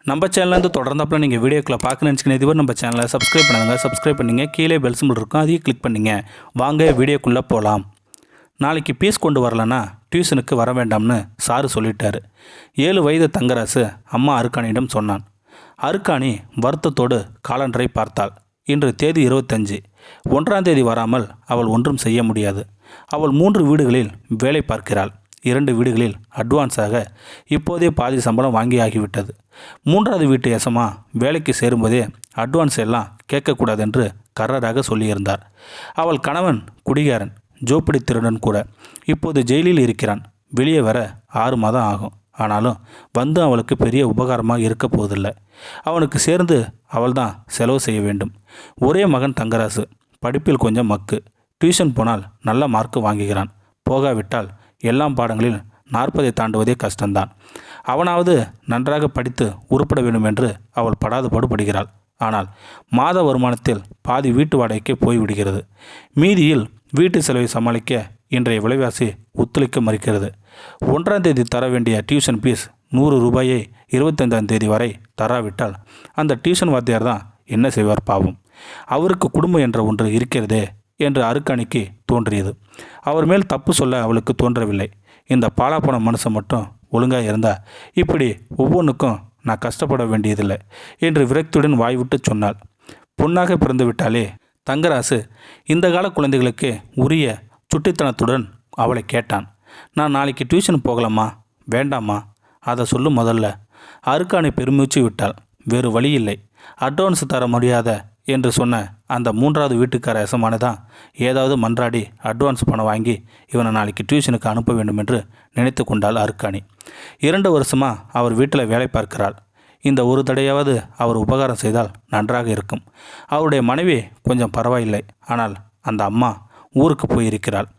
நம்ம சேனல்லேருந்து தொடர்ந்தாப்பில் நீங்கள் வீடியோக்களை பார்க்க நினச்சிக்கின இதுவரை நம்ம சேனலை சப்ஸ்கிரைப் பண்ணுங்க. கீழே பெல் சிம்பிள் இருக்கும், அதையும் கிளிக் பண்ணிங்க. வாங்க வீடியோக்குள்ளே போகலாம். நாளைக்கு பீஸ் கொண்டு வரலன்னா டியூஷனுக்கு வர வேண்டாம்னு சாரு சொல்லிட்டாரு. 7 வயது தங்கராசு அம்மா அருக்காணியிடம் சொன்னான். அருக்காணி வருத்தத்தோடு காலண்டரை பார்த்தாள். இன்று தேதி 25. 1ஆம் தேதி வராமல் அவள் ஒன்றும் செய்ய முடியாது. அவள் 3 வீடுகளில் வேலை பார்க்கிறாள். 2 வீடுகளில் அட்வான்ஸாக இப்போதே பாதி சம்பளம் வாங்கி ஆகிவிட்டது. 3வது வீட்டு எசமா வேலைக்கு சேரும்போதே அட்வான்ஸ் எல்லாம் கேட்கக்கூடாது என்று கர்ரராக சொல்லியிருந்தார். அவள் கணவன் குடிகாரன், ஜோப்பிடி திருடன் கூட. இப்போது ஜெயிலில் இருக்கிறான். வெளியே வர 6 மாதம் ஆகும். ஆனாலும் வந்து அவளுக்கு பெரிய உபகாரமாக இருக்க போவதில்லை. அவனுக்கு சேர்ந்து அவள்தான் செலவு செய்ய வேண்டும். ஒரே மகன் தங்கராசு. படிப்பில் கொஞ்சம் மக்கு. டியூஷன் போனால் நல்ல மார்க்கு வாங்குகிறான். போகாவிட்டால் எல்லா பாடங்களில் 40 தாண்டுவதே கஷ்டம்தான். அவனாவது நன்றாக படித்து உருப்பட வேண்டும் என்று அவள் படாது பாடுபடுகிறாள். ஆனால் மாத வருமானத்தில் பாதி வீட்டு வாடகைக்கு போய்விடுகிறது. மீதியில் வீட்டு செலவை சமாளிக்க இன்றைய விலைவாசி ஒத்துழைக்க மறுக்கிறது. 1ஆம் தேதி தர வேண்டிய டியூஷன் ஃபீஸ் 100 ரூபாயை 25ஆம் தேதி வரை தராவிட்டால் அந்த டியூஷன் வாத்தியார் தான் என்ன செய்வார் பாவம். அவருக்கு குடும்பம் என்ற ஒன்று இருக்கிறதே என்று அருக்காணிக்கு தோன்றியது. அவர் மேல் தப்பு சொல்ல அவளுக்கு தோன்றவில்லை. இந்த பாலாப்போன மனுஷன் மட்டும் ஒழுங்காக இருந்தால் இப்படி ஒவ்வொன்றுக்கும் நான் கஷ்டப்பட வேண்டியதில்லை என்று விரக்தியுடன் வாய்விட்டு சொன்னாள். பொன்னாக பிறந்து விட்டாலே தங்கராசு இந்த கால குழந்தைகளுக்கு உரிய சுட்டித்தனத்துடன் அவளை கேட்டான். நான் நாளைக்கு டியூஷன் போகலாமா வேண்டாமா அதை சொல்லும் முதல்ல. அருக்காணி பெருமூச்சு விட்டாள். வேறு வழி இல்லை. அட்வான்ஸ் தர முடியாத என்று சொன்ன அந்த 3வது வீட்டுக்கார எசமானதான் ஏதாவது மன்றாடி அட்வான்ஸ் பணம் வாங்கி இவனை நாளைக்கு டியூஷனுக்கு அனுப்ப வேண்டும் என்று நினைத்து கொண்டாள் அருக்காணி. 2 வருஷமாக அவர் வீட்டில் வேலை பார்க்கிறாள். இந்த ஒரு தடையாவது அவர் உபகாரம் செய்தால் நன்றாக இருக்கும். அவருடைய மனைவி கொஞ்சம் பரவாயில்லை. ஆனால் அந்த அம்மா ஊருக்கு போயிருக்கிறாள்.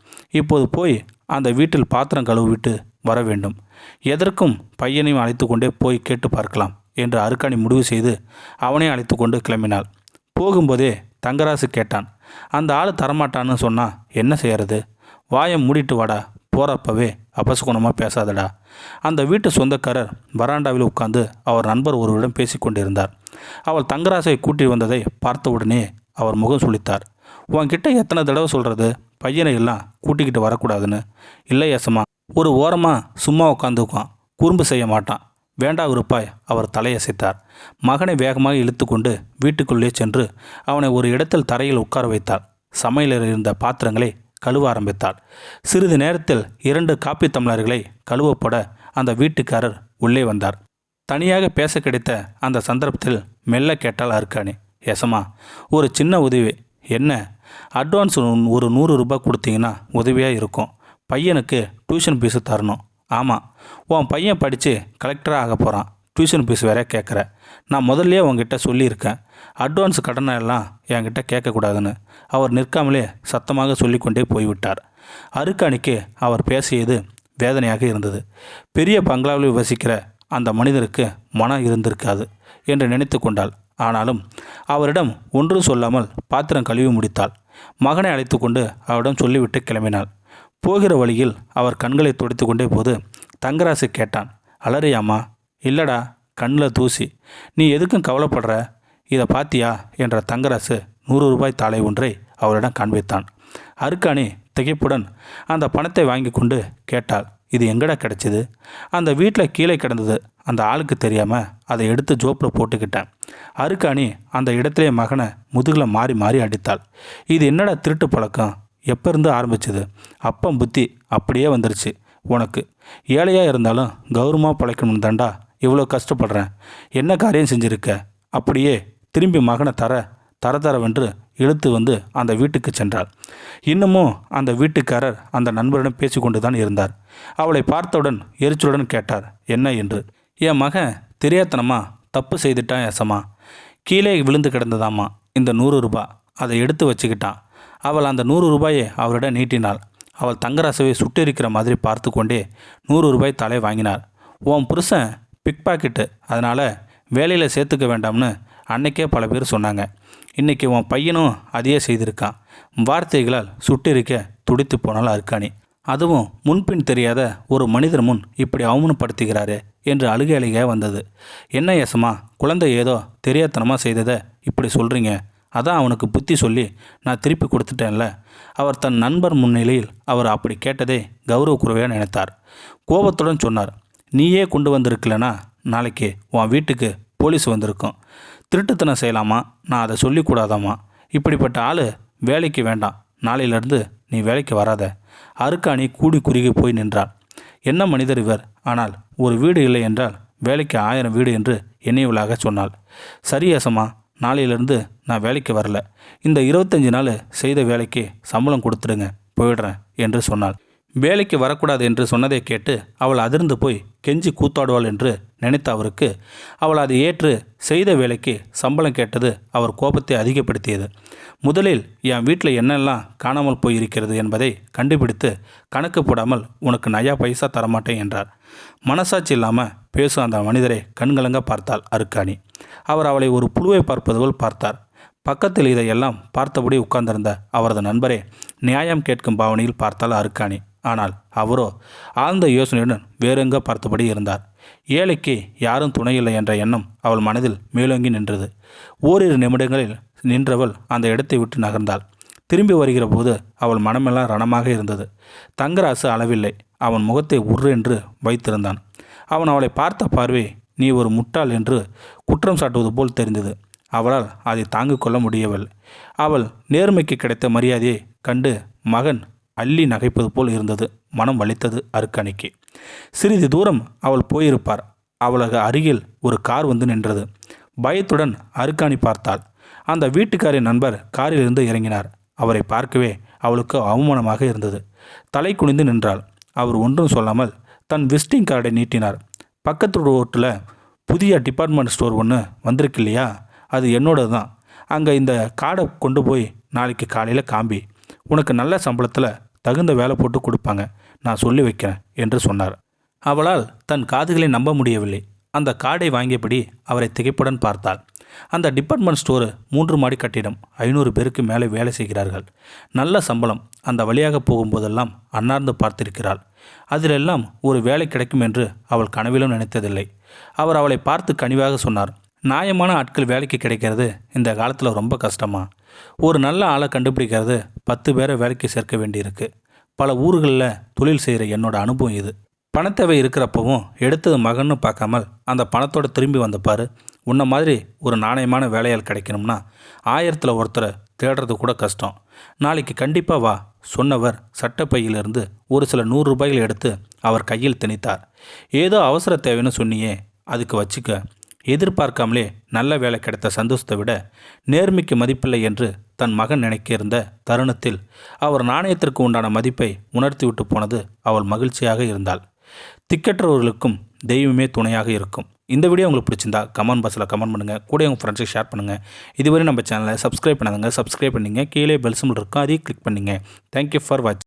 இப்போது போய் அந்த வீட்டில் பாத்திரம் கழுவிட்டு வர வேண்டும். எதற்கும் பையனையும் அழைத்து கொண்டே போய் கேட்டு பார்க்கலாம் என்று அருக்காணி முடிவு செய்து அவனை அழைத்து கொண்டு கிளம்பினாள். போகும்போதே தங்கராசு கேட்டான். அந்த ஆள் தரமாட்டான்னு சொன்னால் என்ன செய்யறது? வாயை மூடிட்டு வாடா, போகிறப்பவே அபசகுணமாக பேசாதடா. அந்த வீட்டு சொந்தக்காரர் வராண்டாவில் உட்கார்ந்து அவர் நண்பர் ஒருவரிடம் பேசி கொண்டிருந்தார். அவள் தங்கராசை கூட்டி வந்ததை பார்த்தவுடனே அவர் முகம் சுளித்தார். உன்கிட்ட எத்தனை தடவை சொல்கிறது பையனை எல்லாம் கூட்டிக்கிட்டு வரக்கூடாதுன்னு? இல்லை ஏசமா, ஒரு ஓரமாக சும்மா உட்காந்துக்குவான், குறும்பு செய்ய மாட்டான். வேண்டா விருப்பாய் அவர் தலையசைத்தார். மகனை வேகமாக இழுத்து கொண்டு வீட்டுக்குள்ளே சென்று அவனை ஒரு இடத்தில் தரையில் உட்கார வைத்தாள். சமையலில் இருந்த பாத்திரங்களை கழுவ ஆரம்பித்தாள். சிறிது நேரத்தில் 2 காப்பி டம்ளர்களை கழுவப்பட அந்த வீட்டுக்காரர் உள்ளே வந்தார். தனியாக பேச கிடைத்த அந்த சந்தர்ப்பத்தில் மெல்ல கேட்டால் அருக்காணி. எசமா, ஒரு சின்ன உதவி. என்ன? அட்வான்ஸ் ஒரு 100 ரூபாய் கொடுத்தீங்கன்னா உதவியாக இருக்கும். பையனுக்கு டியூஷன் ஃபீஸு தரணும். ஆமாம், உன் பையன் படித்து கலெக்டராக ஆக போகிறான். டியூஷன் ஃபீஸ் வேற கேட்குற. நான் முதல்லையே உங்ககிட்ட சொல்லியிருக்கேன், அட்வான்ஸ் கடனை எல்லாம் என்கிட்ட கேட்கக்கூடாதுன்னு. அவர் நிற்காமலே சத்தமாக சொல்லிக்கொண்டே போய்விட்டார். அருக்காணிக்கு அவர் பேசியது வேதனையாக இருந்தது. பெரிய பங்களாவில் வசிக்கிற அந்த மனிதருக்கு மனம் இருந்திருக்காது என்று நினைத்து கொண்டாள். ஆனாலும் அவரிடம் ஒன்றும் சொல்லாமல் பாத்திரம் கழுவி முடித்தாள். மகனை அழைத்து கொண்டு அவரிடம் சொல்லிவிட்டு கிளம்பினாள். போகிற வழியில் அவர் கண்களை துடைத்து கொண்டே போது தங்கராசு கேட்டான். அலறியாமா? இல்லடா, கண்ணில் தூசி. நீ எதுக்கும் கவலைப்படுற? இதை பாத்தியா என்ற தங்கராசு 100 ரூபாய் தாளை ஒன்றை அவரிடம் காண்பித்தான். அருக்காணி திகைப்புடன் அந்த பணத்தை வாங்கி கொண்டு கேட்டாள். இது எங்கடா கிடச்சிது? அந்த வீட்டில் கீழே கிடந்தது. அந்த ஆளுக்கு தெரியாமல் அதை எடுத்து ஜோப்பில் போட்டுக்கிட்டேன். அருக்காணி அந்த இடத்திலே மகனை முதுகில் மாறி மாறி அடித்தாள். இது என்னடா திருட்டு பழக்கம்? எப்போ இருந்து ஆரம்பிச்சது? அப்பம் புத்தி அப்படியே வந்துருச்சு உனக்கு. ஏழையாக இருந்தாலும் கௌரவமாக பழைக்கணும்னு தாண்டா இவ்வளோ கஷ்டப்படுறேன். என்ன காரியம் செஞ்சுருக்க? அப்படியே திரும்பி மகனை தரவென்று இழுத்து வந்து அந்த வீட்டுக்கு சென்றாள். இன்னமும் அந்த வீட்டுக்காரர் அந்த நண்பரிடம் பேசி கொண்டு தான் இருந்தார். அவளை பார்த்தவுடன் எரிச்சலுடன் கேட்டார், என்ன என்று. என் மகன் தெரியாதனமாக தப்பு செய்துட்டான் ஏசமா. கீழே விழுந்து கிடந்ததாம்மா இந்த 100 ரூபாய். அதை எடுத்து வச்சுக்கிட்டான். அவள் அந்த 100 ரூபாயை அவரிடம் நீட்டினாள். அவள் தங்கராசவை சுட்டெரிக்கிற மாதிரி பார்த்து கொண்டே 100 ரூபாய் தாளை வாங்கினார். உன் புருஷன் பிக் பாக்கெட்டு, அதனால் வேலையில் சேர்த்துக்க வேண்டாம்னு அன்னைக்கே பல பேர் சொன்னாங்க. இன்றைக்கி உன் பையனும் அதையே செய்திருக்கான். வார்த்தைகளால் சுட்டெரிக்க துடித்து போனாள் அருக்காணி. அதுவும் முன்பின் தெரியாத ஒரு மனிதர் முன் இப்படி அவமானப்படுத்துகிறாரே என்று அழுகை வந்தது. என்ன யசமா, குழந்தை ஏதோ தெரியாதனமாக செய்ததை இப்படி சொல்கிறீங்க? அதான் அவனுக்கு புத்தி சொல்லி நான் திருப்பி கொடுத்துட்டேன்ல. அவர் தன் நண்பர் முன்னிலையில் அவர் அப்படி கேட்டதே கௌரவக்குறைவாக நினைத்தார். கோபத்துடன் சொன்னார், நீயே கொண்டு வந்திருக்கலனா நாளைக்கு உன் வீட்டுக்கு போலீஸ் வந்திருக்கும். திருட்டுத்தனம் செய்யலாமா? நான் அதை சொல்லிக்கூடாதாம்மா. இப்படிப்பட்ட ஆள் வேலைக்கு வேண்டாம். நாளையிலிருந்து நீ வேலைக்கு வராத. அருக்காணி கூடி குறுகி போய் நின்றாள். என்ன மனிதர் இவர்! ஆனால் ஒரு வீடு இல்லை என்றால் வேலைக்கு 1000 வீடு என்று எண்ணியவளாக சொன்னாள். சரி யசமா, நாளையிலிருந்து நான் வேலைக்கு வரல. இந்த 25 நாள் செய்த வேலைக்கு சம்பளம் கொடுத்துடுங்க, போயிடுறேன் என்று சொன்னாள். வேலைக்கு வரக்கூடாது என்று சொன்னதை கேட்டு அவள் அதிர்ந்து போய் கெஞ்சி கூத்தாடுவாள் என்று நினைத்த அவருக்கு அவள் அதை ஏற்று செய்த வேலைக்கு சம்பளம் கேட்டது அவர் கோபத்தை அதிகப்படுத்தியது. முதலில் என் வீட்டில் என்னெல்லாம் காணாமல் போயிருக்கிறது என்பதை கண்டுபிடித்து கணக்கு போடாமல் உனக்கு நயா பைசா தரமாட்டேன் என்றார். மனசாட்சி இல்லாமல் பேசும் அந்த மனிதரை கண்கலங்க பார்த்தாள் அருக்காணி. அவர் அவளை ஒரு புழுவை பார்ப்பது போல் பார்த்தார். பக்கத்தில் இதையெல்லாம் பார்த்தபடி உட்கார்ந்திருந்த அவரது நண்பரை நியாயம் கேட்கும் பாவனையில் பார்த்தாள் அருக்காணி. ஆனால் அவரோ ஆழ்ந்த யோசனையுடன் வேறெங்க பார்த்தபடி இருந்தார். ஏழைக்கு யாரும் துணையில்லை என்ற எண்ணம் அவள் மனதில் மேலோங்கி நின்றது. ஓரிரு நிமிடங்களில் நின்றவள் அந்த இடத்தை விட்டு நகர்ந்தாள். திரும்பி வருகிற போது அவள் மனமெல்லாம் ரணமாக இருந்தது. தங்கராசு அளவில்லை. அவன் முகத்தை உர்ரென்று வைத்திருந்தான். அவன் அவளை பார்த்த பார்வை நீ ஒரு முட்டாள் என்று குற்றம் சாட்டுவது போல் தெரிந்தது. அவளால் அதை தாங்கிக் கொள்ள முடியவில்லை. அவள் நேர்மைக்கு கிடைத்த மரியாதையை கண்டு மகன் அள்ளி நகைப்பது போல் இருந்தது. மனம் வலித்தது அருக்காணிக்கு. சிறிது தூரம் அவள் போயிருப்பார். அவளுக்கு அருகில் ஒரு கார் வந்து நின்றது. பயத்துடன் அருக்காணி பார்த்தாள். அந்த வீட்டுக்காரின் நண்பர் காரிலிருந்து இறங்கினார். அவரை பார்க்கவே அவளுக்கு அவமானமாக இருந்தது. தலை குனிந்து நின்றாள். அவர் ஒன்றும் சொல்லாமல் தன் விசிட்டிங் கார்டை நீட்டினார். பக்கத்து ரோட்டில் புதிய டிபார்ட்மெண்ட் ஸ்டோர் ஒன்று வந்திருக்கு இல்லையா, அது என்னோடது தான். அங்கே இந்த கார்டை கொண்டு போய் நாளைக்கு காலையில் காம்பி. உனக்கு நல்ல சம்பளத்தில் தகுந்த வேலை போட்டு கொடுப்பாங்க, நான் சொல்லி வைக்கிறேன் என்று சொன்னார். அவளால் தன் காதுகளை நம்ப முடியவில்லை. அந்த கார்டை வாங்கியபடி அவரை திகைப்புடன் பார்த்தாள். அந்த டிபார்ட்மெண்ட் ஸ்டோரு 3 மாடி கட்டிடம். 500 பேருக்கு மேலே வேலை செய்கிறார்கள். நல்ல சம்பளம். அந்த வழியாக போகும்போதெல்லாம் அன்னார்ந்து பார்த்திருக்கிறாள். அதிலெல்லாம் ஒரு வேலை கிடைக்கும் என்று அவள் கனவிலும் நினைத்ததில்லை. அவர் அவளை பார்த்து கனிவாக சொன்னார், நியாயமான ஆட்கள் வேலைக்கு கிடைக்கிறது இந்த காலத்தில் ரொம்ப கஷ்டமா? ஒரு நல்ல ஆளை கண்டுபிடிக்கிறது 10 பேரை வேலைக்கு சேர்க்க வேண்டியிருக்கு. பல ஊர்களில் தொழில் செய்கிற என்னோட அனுபவம் இது. பணத்தேவை இருக்கிறப்பவும் எடுத்தது மகன்னு பார்க்காமல் அந்த பணத்தோடு திரும்பி வந்த பாரு. உன்ன மாதிரி ஒரு நாணயமான வேலையால் கிடைக்கணும்னா 1000ல் ஒருத்தரை தேடுறது கூட கஷ்டம். நாளைக்கு கண்டிப்பாக வா. சொன்னவர் சட்டப்பையிலிருந்து ஒரு சில 100 ரூபாய்கள் எடுத்து அவர் கையில் திணித்தார். ஏதோ அவசர தேவைன்னு சொன்னியே, அதுக்கு வச்சுக்க. எதிர்பார்க்காமலே நல்ல வேலை கிடைத்த சந்தோஷத்தை விட நேர்மைக்கு மதிப்பில்லை என்று தன் மகன் நினைக்க இருந்த தருணத்தில் அவர் நாணயத்திற்கு உண்டான மதிப்பை உணர்த்திவிட்டு போனது அவள் மகிழ்ச்சியாக இருந்தாள். திக்கற்றவர்களுக்கும் தெய்வமே துணையாக இருக்கும். இந்த வீடியோ உங்களுக்கு பிடிச்சிருந்தா கமெண்ட் பாக்ஸில் கமெண்ட் பண்ணுங்கள். கூட உங்கள் ஃப்ரெண்ட்ஸுக்கு ஷேர் பண்ணுங்கள். இதுவரை நம்ம சேனலை சப்ஸ்கிரைப் பண்ணாதங்க சப்ஸ்கிரைப் பண்ணிங்க. கீழே பெல் சிம்பல் இருக்கும், அதையும் கிளிக் பண்ணிங்க. தேங்க்யூ ஃபார் வாட்சிங்.